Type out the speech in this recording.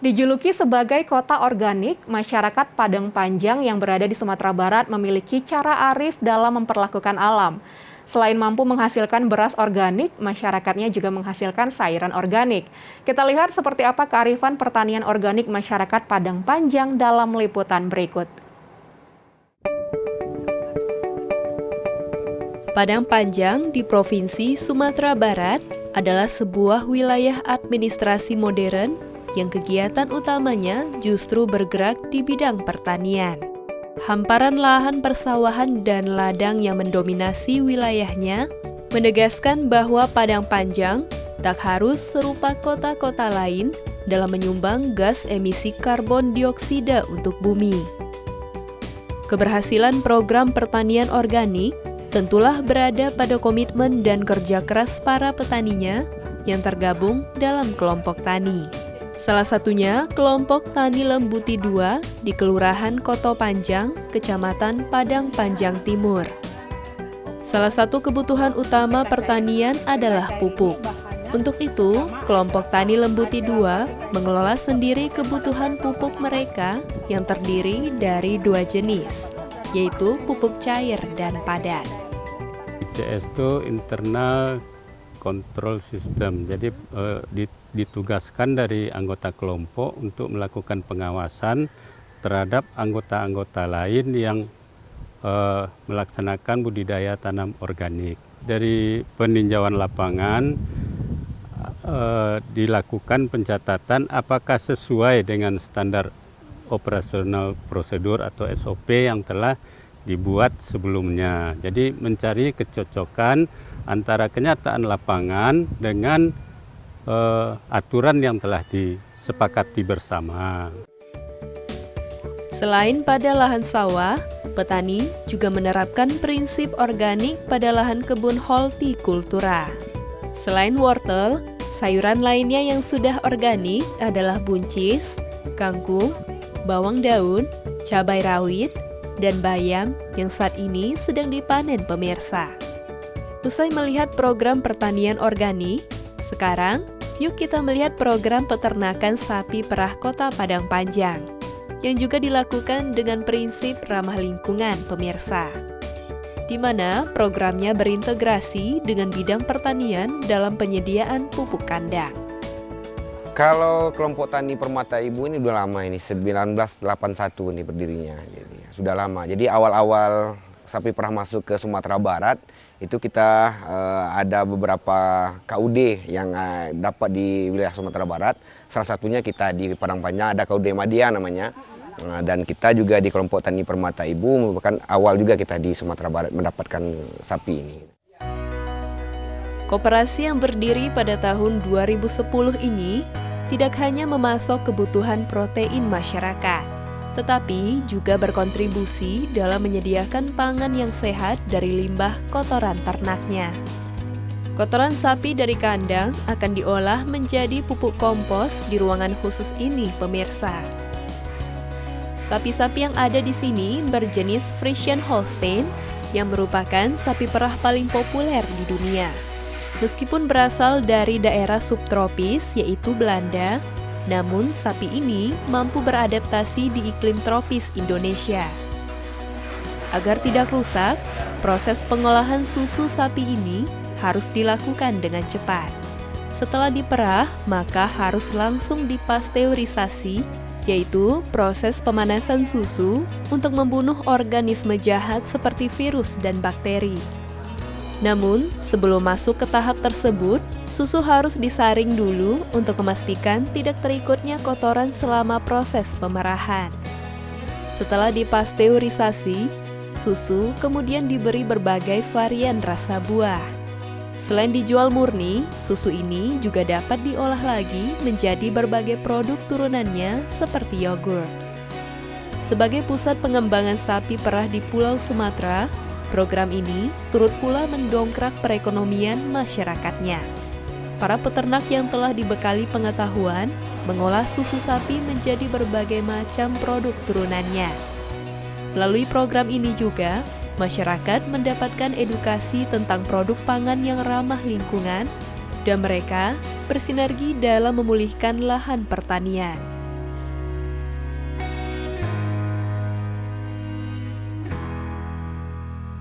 Dijuluki sebagai kota organik, masyarakat Padang Panjang yang berada di Sumatera Barat memiliki cara arif dalam memperlakukan alam. Selain mampu menghasilkan beras organik, masyarakatnya juga menghasilkan sayuran organik. Kita lihat seperti apa kearifan pertanian organik masyarakat Padang Panjang dalam liputan berikut. Padang Panjang di Provinsi Sumatera Barat adalah sebuah wilayah administrasi modern yang kegiatan utamanya justru bergerak di bidang pertanian. Hamparan lahan persawahan dan ladang yang mendominasi wilayahnya menegaskan bahwa Padang Panjang tak harus serupa kota-kota lain dalam menyumbang gas emisi karbon dioksida untuk bumi. Keberhasilan program pertanian organik tentulah berada pada komitmen dan kerja keras para petaninya yang tergabung dalam kelompok tani. Salah satunya kelompok Tani Lembuti 2 di Kelurahan Koto Panjang, Kecamatan Padang Panjang Timur. Salah satu kebutuhan utama pertanian adalah pupuk. Untuk itu, kelompok Tani Lembuti 2 mengelola sendiri kebutuhan pupuk mereka yang terdiri dari 2 jenis, yaitu pupuk cair dan padat. ICS itu internal control system, jadi ditugaskan dari anggota kelompok untuk melakukan pengawasan terhadap anggota-anggota lain yang melaksanakan budidaya tanam organik. Dari peninjauan lapangan dilakukan pencatatan apakah sesuai dengan standar operasional prosedur atau SOP yang telah dibuat sebelumnya. Jadi mencari kecocokan antara kenyataan lapangan dengan aturan yang telah disepakati bersama. Selain pada lahan sawah, petani juga menerapkan prinsip organik pada lahan kebun hortikultura. Selain wortel, sayuran lainnya yang sudah organik adalah buncis, kangkung, bawang daun, cabai rawit, dan bayam yang saat ini sedang dipanen pemirsa. Usai melihat program pertanian organik, sekarang yuk kita melihat program peternakan sapi perah Kota Padang Panjang yang juga dilakukan dengan prinsip ramah lingkungan pemirsa, di mana programnya berintegrasi dengan bidang pertanian dalam penyediaan pupuk kandang. Kalau kelompok tani Permata Ibu ini udah lama, ini 1981 nih berdirinya, jadi sudah lama. Jadi awal-awal sapi perah masuk ke Sumatera Barat itu kita ada beberapa KUD yang dapat di wilayah Sumatera Barat. Salah satunya kita di Padang Panjang ada KUD Madia namanya. Dan kita juga di kelompok tani Permata Ibu merupakan awal juga kita di Sumatera Barat mendapatkan sapi ini. Koperasi yang berdiri pada tahun 2010 ini tidak hanya memasok kebutuhan protein masyarakat, tetapi juga berkontribusi dalam menyediakan pangan yang sehat dari limbah kotoran ternaknya. Kotoran sapi dari kandang akan diolah menjadi pupuk kompos di ruangan khusus ini, pemirsa. Sapi-sapi yang ada di sini berjenis Friesian Holstein yang merupakan sapi perah paling populer di dunia. Meskipun berasal dari daerah subtropis yaitu Belanda, namun sapi ini mampu beradaptasi di iklim tropis Indonesia. Agar tidak rusak, proses pengolahan susu sapi ini harus dilakukan dengan cepat. Setelah diperah, maka harus langsung dipasteurisasi, yaitu proses pemanasan susu untuk membunuh organisme jahat seperti virus dan bakteri. Namun, sebelum masuk ke tahap tersebut, susu harus disaring dulu untuk memastikan tidak terikutnya kotoran selama proses pemerahan. Setelah dipasteurisasi, susu kemudian diberi berbagai varian rasa buah. Selain dijual murni, susu ini juga dapat diolah lagi menjadi berbagai produk turunannya seperti yogurt. Sebagai pusat pengembangan sapi perah di Pulau Sumatera, program ini turut pula mendongkrak perekonomian masyarakatnya. Para peternak yang telah dibekali pengetahuan mengolah susu sapi menjadi berbagai macam produk turunannya. Melalui program ini juga, masyarakat mendapatkan edukasi tentang produk pangan yang ramah lingkungan, dan mereka bersinergi dalam memulihkan lahan pertanian.